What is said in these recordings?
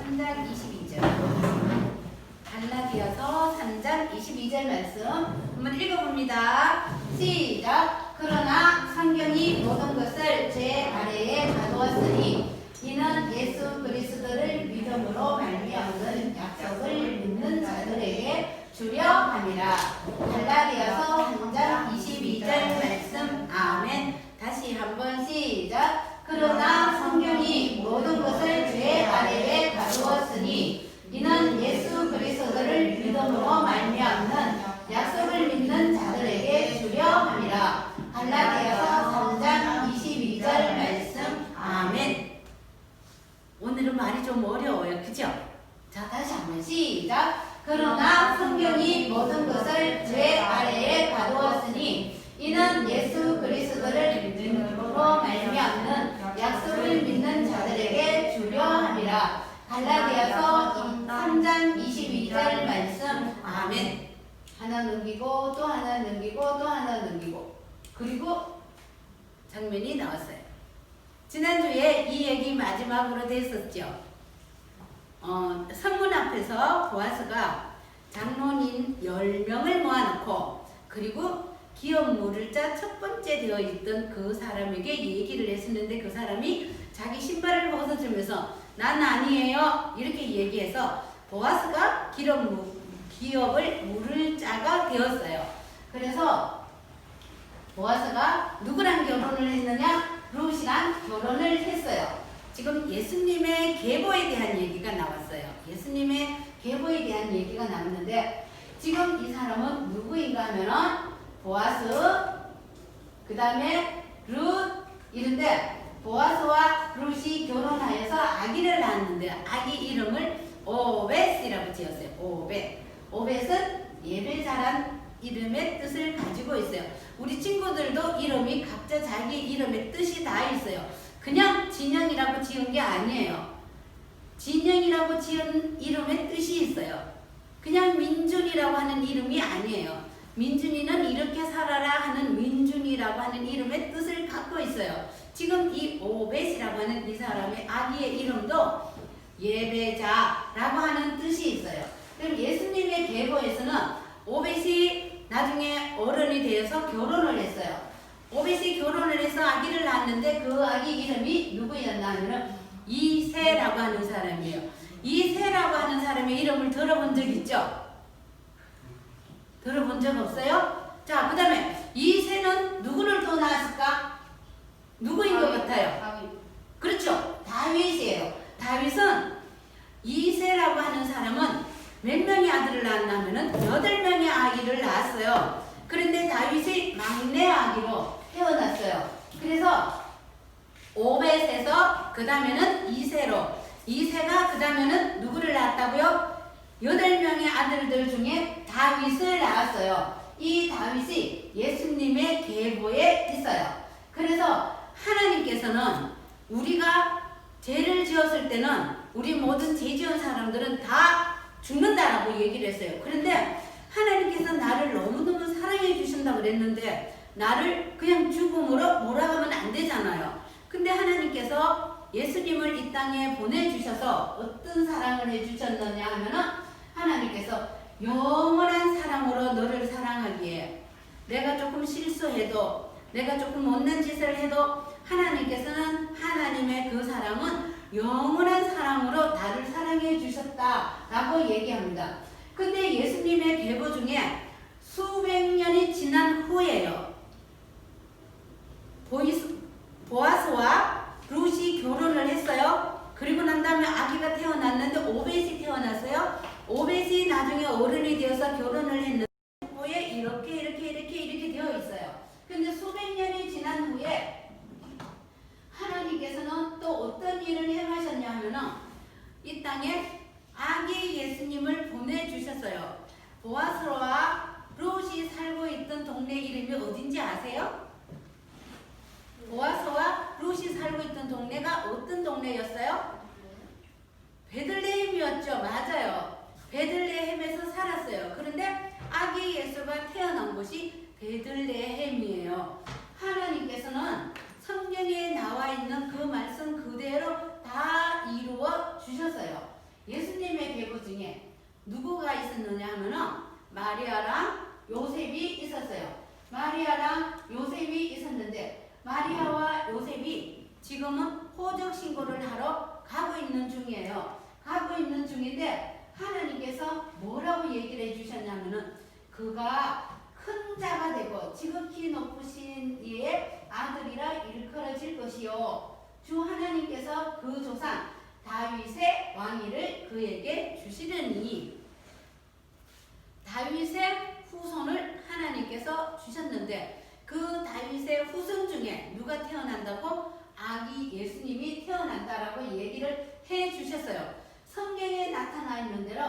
3장 22절. 갈라디아서 3장 22절 말씀 한번 읽어봅니다. 시작. 그러나 성경이 모든 것을 제 아래에 가두었으니 이는 예수 그리스도를 믿음으로 말미암는 약속을 믿는 자들에게 주려 함이라. 갈라디아서 3장 22절 말씀. 아멘. 다시 한번 시작. 그러나 성경이 모든 것을 죄 아래에 가두었으니 이는 예수 그리스도를 믿음으로 말미암는 약속을 믿는 자들에게 주려 함이라. 갈라디아서 3장 22절 말씀. 아멘. 오늘은 말이 좀 어려워요. 그죠? 자, 다시 한번 시작. 그러나 성경이 모든 것을 죄 아래에 가두었으니 이는 예수 그리스도를 믿음으로 말미암는 약속을 믿는 자들에게 주려 함이라. 갈라디아서 3장 22절 말씀. 아멘. 하나 넘기고 또 하나 넘기고 또 하나 넘기고 그리고 장면이 나왔어요. 지난주에 이 얘기 마지막으로 됐었죠. 성문 앞에서 보아스가 장로님 10명을 모아놓고 그리고 기업 물을자 첫 번째 되어 있던 그 사람에게 얘기를 했었는데 그 사람이 자기 신발을 벗어주면서 난 아니에요 이렇게 얘기해서 보아스가 기업을 물을 자가 되었어요. 그래서 보아스가 누구랑 결혼을 했느냐? 룻이랑 결혼을 했어요. 지금 예수님의 계보에 대한 얘기가 나왔어요. 예수님의 계보에 대한 얘기가 나왔는데 지금 이 사람은 누구인가 하면은 보아스, 그 다음에 룻 이런데 보아스와 룻이 결혼하여서 아기를 낳았는데 아기 이름을 오벳이라고 지었어요. 오벳. 오벳은 예배자란 이름의 뜻을 가지고 있어요. 우리 친구들도 이름이 각자 자기 이름의 뜻이 다 있어요. 그냥 진영이라고 지은 게 아니에요. 진영이라고 지은 이름의 뜻이 있어요. 그냥 민준이라고 하는 이름이 아니에요. 민준이는 이렇게 살아라 하는 민준이라고 하는 이름의 뜻을 갖고 있어요. 지금 이 오벳이라고 하는 이 사람의 아기의 이름도 예배자라고 하는 뜻이 있어요. 그럼 예수님의 계보에서는 오벳이 나중에 어른이 되어서 결혼을 했어요. 오벳이 결혼을 해서 아기를 낳았는데 그 아기 이름이 누구였나 하면 이새라고 하는 사람이에요. 이새라고 하는 사람의 이름을 들어본 적 있죠? 들어본 적 없어요? 자, 그 다음에 이새는 누구를 더 낳았을까? 누구인 것 같아요? 다윗. 그렇죠. 다윗이에요. 다윗은 이새라고 하는 사람은 몇 명의 아들을 낳았냐면은 8명의 아기를 낳았어요. 그런데 다윗이 막내 아기로 태어났어요. 그래서 오벳에서 그 다음에는 이새로 이새가 그 다음에는 누구를 낳았다고요? 8명의 아들들 중에 다윗을 낳았어요. 이 다윗이 예수님의 계보에 있어요. 그래서 하나님께서는 우리가 죄를 지었을 때는 우리 모든 죄 지은 사람들은 다 죽는다라고 얘기를 했어요. 그런데 하나님께서 나를 너무너무 사랑해 주신다고 그랬는데 나를 그냥 죽음으로 몰아가면 안 되잖아요. 근데 하나님께서 예수님을 이 땅에 보내주셔서 어떤 사랑을 해주셨느냐 하면은 하나님께서 영원한 사랑으로 너를 사랑하기에 내가 조금 실수해도 내가 조금 못난 짓을 해도 하나님께서는 하나님의 그 사랑은 영원한 사랑으로 나를 사랑해 주셨다라고 얘기합니다. 근데 예수님의 계보 중에 수백 년이 지난 후에요. 보아스와 룻이 결혼을 했어요. 그리고 난 다음에 아기가 태어났는데 오벳이 태어났어요. 오벳이 나중에 어른이 되어서 결혼을 했는데 계보에 이렇게 되어 있어요. 근데 수백 년이 지난 후에 하나님께서는 또 어떤 일을 행하셨냐 하면은 이 땅에 아기 예수님을 보내주셨어요. 보아스와 룻이 살고 있던 동네 이름이 어딘지 아세요? 보아스와 룻이 살고 있던 동네가 어떤 동네였어요? 베들레헴이었죠. 맞아요. 베들레헴에서 살았어요. 그런데 아기 예수가 태어난 곳이 베들레헴이에요. 하나님께서는 성경에 나와 있는 그 말씀 그대로 다 이루어 주셨어요. 예수님의 계보 중에 누구가 있었느냐 하면은 마리아랑 요셉이 있었어요. 마리아랑 요셉이 있었는데 마리아와 요셉이 지금은 호적 신고를 하러 가고 있는 중이에요. 가고 있는 중인데 하나님께서 뭐라고 얘기를 해주셨냐면은 그가 큰 자가 되고 지극히 높으신 이의 아들이라 일컬어질 것이요. 주 하나님께서 그 조상 다윗의 왕위를 그에게 주시려니. 다윗의 후손을 하나님께서 주셨는데 그 다윗의 후손 중에 누가 태어난다고? 아기 예수님이 태어난다라고 얘기를 해 주셨어요. 성경에 나타나 있는 대로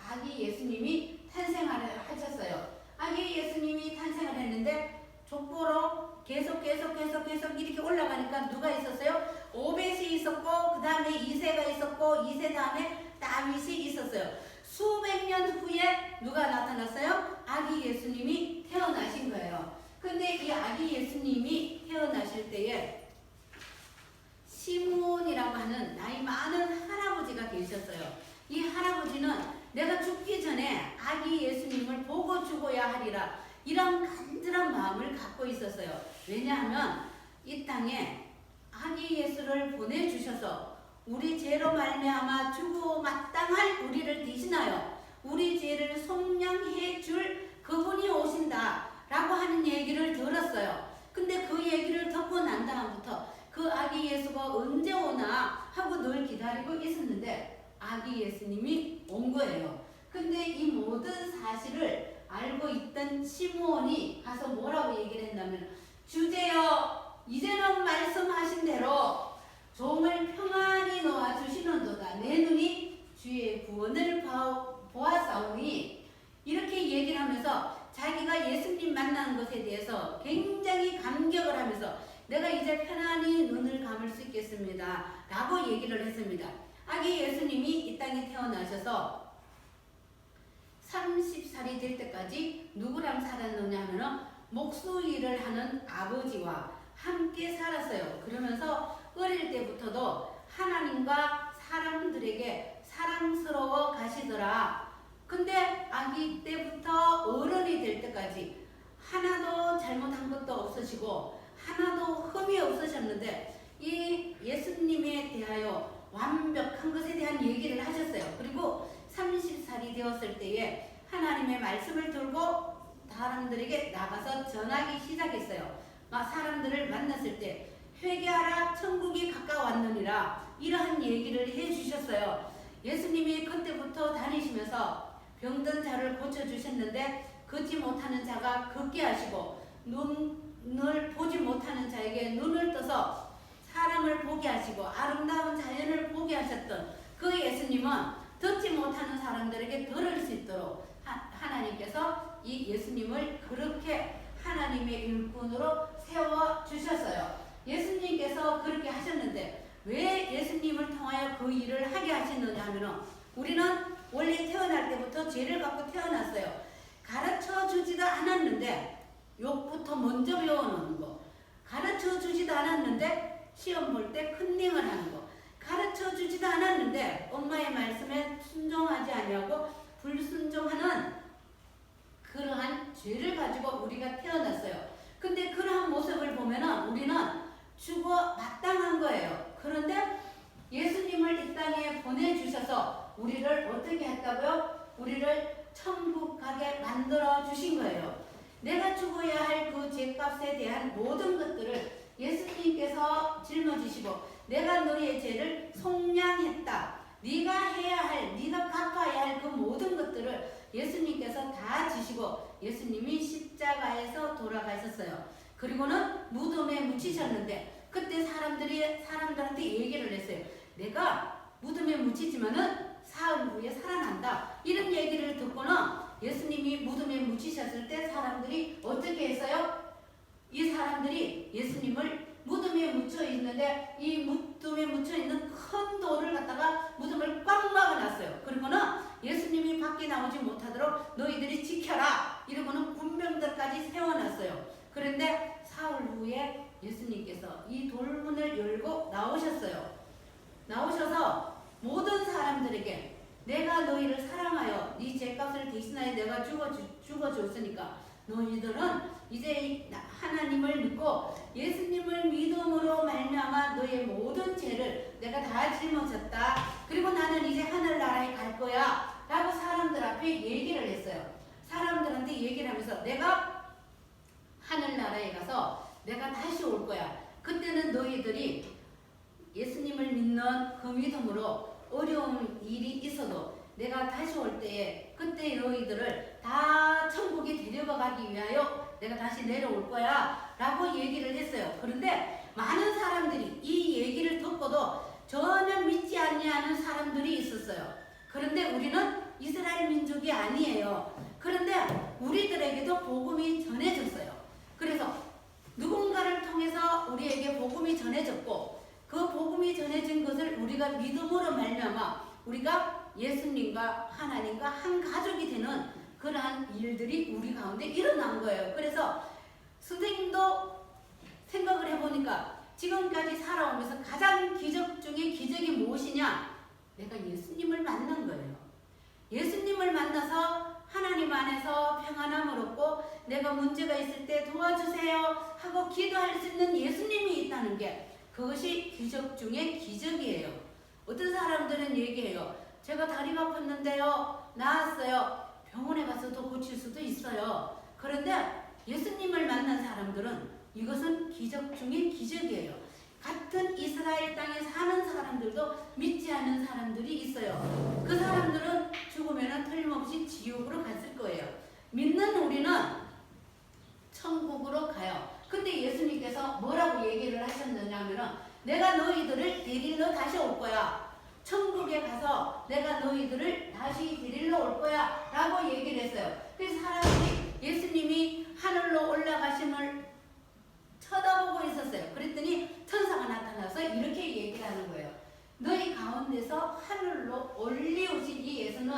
아기 예수님이 탄생하셨어요. 아기 예수님이 탄생을 했는데 족보로 계속 이렇게 올라가니까 누가 있었어요? 오벳이 있었고 그 다음에 이새가 있었고 이새 다음에 다윗이 있었어요. 수백 년 후에 누가 나타났어요? 아기 예수님이 태어나신 거예요. 근데 이 아기 예수님이 태어나실 때에 시므온이라고 하는 나이 많은 할아버지가 계셨어요. 이 할아버지는 내가 죽기 전에 아기 예수님을 보고 죽어야 하리라 이런 간절한 마음을 갖고 있었어요. 왜냐하면 이 땅에 아기 예수를 보내주셔서 우리 죄로 말미암아 죽어 마땅할 우리를 대신하여 우리 죄를 속량해 줄 그분이 오신다 라고 하는 얘기를 들었어요. 근데 그 얘기를 듣고 난 다음부터 그 아기 예수가 언제 오나 하고 늘 기다리고 있었는데 아기 예수님이 온 거예요. 근데 이 모든 사실을 알고 있던 시므온이 가서 뭐라고 얘기를 했냐면 주제여 이제는 말씀하신 대로 종을 평안히 놓아주시는도다. 내 눈이 주의 구원을 보았사오니 이렇게 얘기를 하면서 자기가 예수님 만나는 것에 대해서 굉장히 감격을 하면서 내가 이제 편안히 눈을 감을 수 있겠습니다 라고 얘기를 했습니다. 아기 예수님이 이 땅에 태어나셔서 30살이 될 때까지 누구랑 살았느냐 하면은 목수 일을 하는 아버지와 함께 살았어요. 그러면서 어릴 때부터도 하나님과 사람들에게 사랑스러워 가시더라. 근데 아기 때부터 어른이 될 때까지 하나도 잘못한 것도 없으시고 하나도 흠이 없으셨는데 이 예수님에 대하여 완벽한 것에 대한 얘기를 하셨어요. 그리고 30살이 되었을 때에 하나님의 말씀을 들고 사람들에게 나가서 전하기 시작했어요. 사람들을 만났을 때 회개하라 천국이 가까웠느니라 이러한 얘기를 해주셨어요. 예수님이 그때부터 다니시면서 병든 자를 고쳐주셨는데 걷지 못하는 자가 걷게 하시고 눈을 보지 못하는 자에게 눈을 떠서 사람을 보게 하시고 아름다운 자연을 보게 하셨던 그 예수님은 듣지 못하는 사람들에게 들을 수 있도록 하나님께서 이 예수님을 그렇게 하나님의 일꾼으로 세워주셨어요. 예수님께서 그렇게 하셨는데 왜 예수님을 통하여 그 일을 하게 하셨느냐 하면 우리는 원래 태어날 때부터 죄를 갖고 태어났어요. 가르쳐 주지도 않았는데 욕부터 먼저 배워놓는 거, 가르쳐 주지도 않았는데 시험 볼 때 컨닝을 하는 거, 가르쳐 주지도 않았는데 엄마의 말씀에 순종하지 아니하고 불순종하는 그러한 죄를 가지고 우리가 태어났어요. 근데 그러한 모습을 보면은 우리는 죽어 마땅한 거예요. 그런데 예수님을 이 땅에 보내주셔서 우리를 어떻게 했다고요? 우리를 천국 가게 만들어 주신 거예요. 내가 죽어야 할 그 죄값에 대한 모든 것들을 예수님께서 짊어지시고 내가 너희의 죄를 속량했다. 네가 해야 할, 네가 갚아야 할 그 모든 것들을 예수님께서 다 지시고 예수님이 십자가에서 돌아가셨어요. 그리고는 무덤에 묻히셨는데 그때 사람들한테 얘기를 했어요. 내가 무덤에 묻히지만은 사흘 후에 살아난다. 이런 얘기를 듣고는 예수님이 무덤에 묻히셨을 때 사람들이 어떻게 했어요? 이 사람들이 예수님을 무덤에 묻혀 있는데 이 무덤에 묻혀 있는 큰 돌을 갖다가 무덤을 꽉 막아놨어요. 그리고는 예수님이 밖에 나오지 못하도록 너희들이 지켜라. 이러고는 군병들까지 세워놨어요. 그런데 사흘 후에 예수님께서 이 돌문을 열고 나오셨어요. 나오셔서 모든 사람들에게 내가 너희를 사랑하여 네 죄값을 대신하여 내가 죽어줬으니까 너희들은 이제 하나님을 믿고 예수님을 믿음으로 말미암아 너의 모든 죄를 내가 다 짊어졌다. 그리고 나는 이제 하늘나라에 갈 거야 라고 사람들 앞에 얘기를 했어요. 사람들한테 얘기를 하면서 내가 하늘나라에 가서 내가 다시 올 거야. 그때는 너희들이 예수님을 믿는 그 믿음으로 어려운 일이 있어도 내가 다시 올 때에 그때 너희들을 다 천국에 데려가 가기 위하여 내가 다시 내려올 거야 라고 얘기를 했어요. 그런데 많은 사람들이 이 얘기를 듣고도 전혀 믿지 아니하는 사람들이 있었어요. 그런데 우리는 이스라엘 민족이 아니에요. 그런데 우리들에게도 복음이 전해졌어요. 그래서 누군가를 통해서 우리에게 복음이 전해졌고 그 복음이 전해진 것을 우리가 믿음으로 말미암아 우리가 예수님과 하나님과 한 가족이 되는 그러한 일들이 우리 가운데 일어난 거예요. 그래서 선생님도 생각을 해보니까 지금까지 살아오면서 가장 기적 중에 기적이 무엇이냐? 내가 예수님을 만난 거예요. 예수님을 만나서 하나님 안에서 평안함을 얻고 내가 문제가 있을 때 도와주세요 하고 기도할 수 있는 예수님이 있다는 게 그것이 기적 중에 기적이에요. 어떤 사람들은 얘기해요. 제가 다리가 아팠는데요. 나았어요. 병원에 가서도 고칠 수도 있어요. 그런데 예수님을 만난 사람들은 이것은 기적 중에 기적이에요. 같은 이스라엘 땅에 사는 사람들도 믿지 않는 사람들이 있어요. 그 사람들은 죽으면 틀림없이 지옥으로 갔을 거예요. 믿는 우리는 천국으로 가요. 근데 예수님께서 뭐라고 얘기를 하셨느냐면은 내가 너희들을 데리러 다시 올 거야. 천국에 가서 내가 너희들을 다시 데리러 올 거야 라고 얘기를 했어요. 그래서 사람들이 예수님이 하늘로 올라가심을 쳐다보고 있었어요. 그랬더니 천사가 나타나서 이렇게 얘기를 하는 거예요. 너희 가운데서 하늘로 올리우신 이 예수는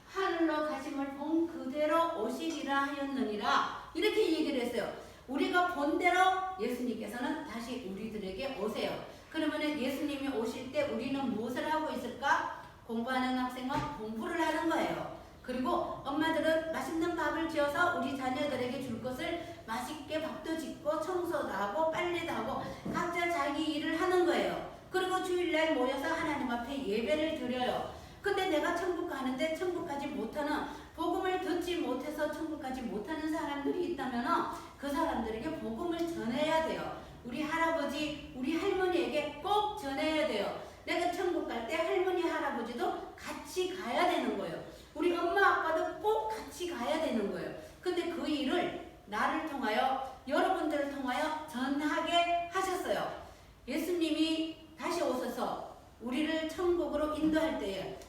하늘로 가심을 본 그대로 오시리라 하였느니라 이렇게 얘기를 했어요. 우리가 본 대로 예수님께서는 다시 우리들에게 오세요. 그러면 예수님이 오실 때 우리는 무엇을 하고 있을까? 공부하는 학생은 공부를 하는 거예요. 그리고 엄마들은 맛있는 밥을 지어서 우리 자녀들에게 줄 것을 맛있게 밥도 짓고 청소도 하고 빨래도 하고 각자 자기 일을 하는 거예요. 그리고 주일날 모여서 하나님 앞에 예배를 드려요. 근데 내가 천국 가는데 천국 가지 못하는 복음을 듣지 못해서 천국 가지 못하는 사람들이 있다면 그 사람들에게 복음을 전해야 돼요. 우리 할아버지, 우리 할머니에게 꼭 전해야 돼요. 내가 천국 갈 때 할머니, 할아버지도 같이 가야 되는 거예요. 우리 엄마, 아빠도 꼭 같이 가야 되는 거예요. 근데 그 일을 나를 통하여, 여러분들을 통하여 전하게 하셨어요. 예수님이 다시 오셔서 우리를 천국으로 인도할 때에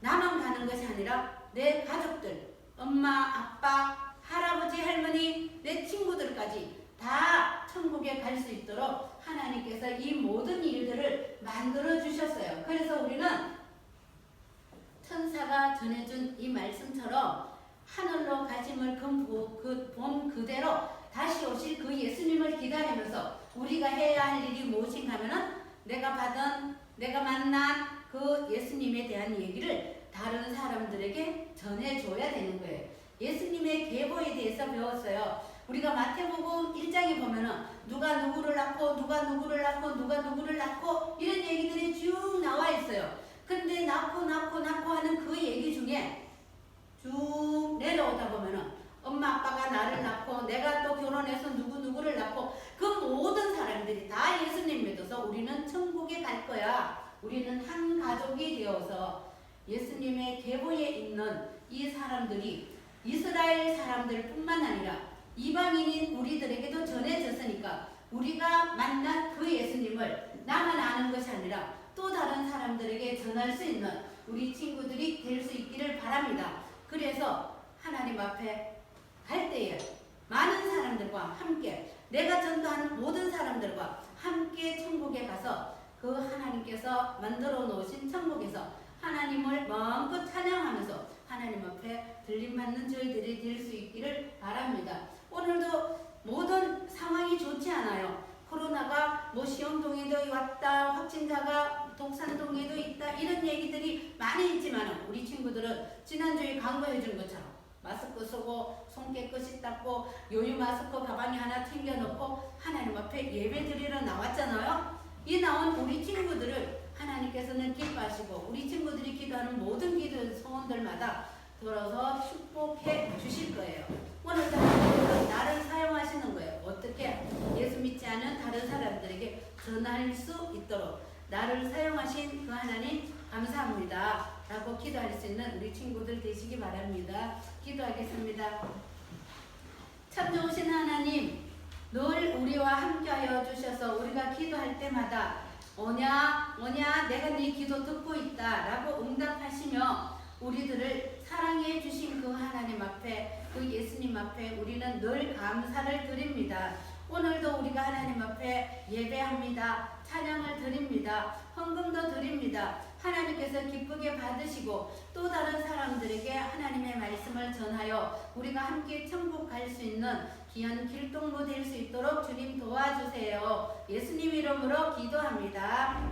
나만 가는 것이 아니라 내 가족들, 엄마, 아빠, 할아버지, 할머니, 내 친구들까지 다 천국에 갈 수 있도록 하나님께서 이 모든 일들을 만들어 주셨어요. 그래서 우리는 천사가 전해준 이 말씀처럼 하늘로 가심을 본 그대로 다시 오실 그 예수님을 기다리면서 우리가 해야 할 일이 무엇인가 하면은 내가 만난 그 예수님에 대한 얘기를 다른 사람들에게 전해줘야 되는 거예요. 예수님의 계보에 대해서 배웠어요. 우리가 마태복음 1장에 보면은 누가 누구를 낳고 누가 누구를 낳고 누가 누구를 낳고 이런 얘기들이 쭉 나와 있어요. 근데 낳고 하는 그 얘기 중에 쭉 내려오다 보면은 엄마 아빠가 나를 낳고 내가 또 결혼해서 누구를 낳고 그 모든 사람들이 다 예수님 믿어서 우리는 천국에 갈 거야. 우리는 한 가족이 되어서 예수님의 계보에 있는 이 사람들이 이스라엘 사람들 뿐만 아니라 이방인인 우리들에게도 전해졌으니까 우리가 만난 그 예수님을 나만 아는 것이 아니라 또 다른 사람들에게 전할 수 있는 우리 친구들이 될 수 있기를 바랍니다. 그래서 하나님 앞에 갈 때에 많은 사람들과 함께 내가 전도하는 모든 사람들과 함께 천국에 가서 그 하나님께서 만들어 놓으신 천국에서 하나님을 마음껏 찬양하면서 하나님 앞에 들림받는 저희들이 될 수 있기를 바랍니다. 오늘도 모든 상황이 좋지 않아요. 코로나가 시험동에도 왔다, 확진자가 독산동에도 있다 이런 얘기들이 많이 있지만 우리 친구들은 지난주에 광고해 준 것처럼 마스크 쓰고 손 깨끗이 닦고 요유 마스크 가방에 하나 챙겨놓고 하나님 앞에 예배 드리러 나왔잖아요. 이 나온 우리 친구들을 하나님께서는 기뻐하시고 우리 친구들이 기도하는 모든 기도 소원들마다 들어서 축복해 주실 거예요. 오늘 나를 사용하시는 거예요. 어떻게? 예수 믿지 않은 다른 사람들에게 전할 수 있도록 나를 사용하신 그 하나님 감사합니다 라고 기도할 수 있는 우리 친구들 되시기 바랍니다. 기도하겠습니다. 참 좋으신 하나님, 늘 우리와 함께하여 주셔서 우리가 기도할 때마다 오냐 내가 네 기도 듣고 있다 라고 응답하시며 우리들을 사랑해 주신 그 하나님 앞에, 그 예수님 앞에 우리는 늘 감사를 드립니다. 오늘도 우리가 하나님 앞에 예배합니다. 찬양을 드립니다. 헌금도 드립니다. 하나님께서 기쁘게 받으시고 또 다른 사람들에게 하나님의 말씀을 전하여 우리가 함께 천국 갈 수 있는 귀한 길동무 될 수 있도록 주님 도와주세요. 예수님 이름으로 기도합니다.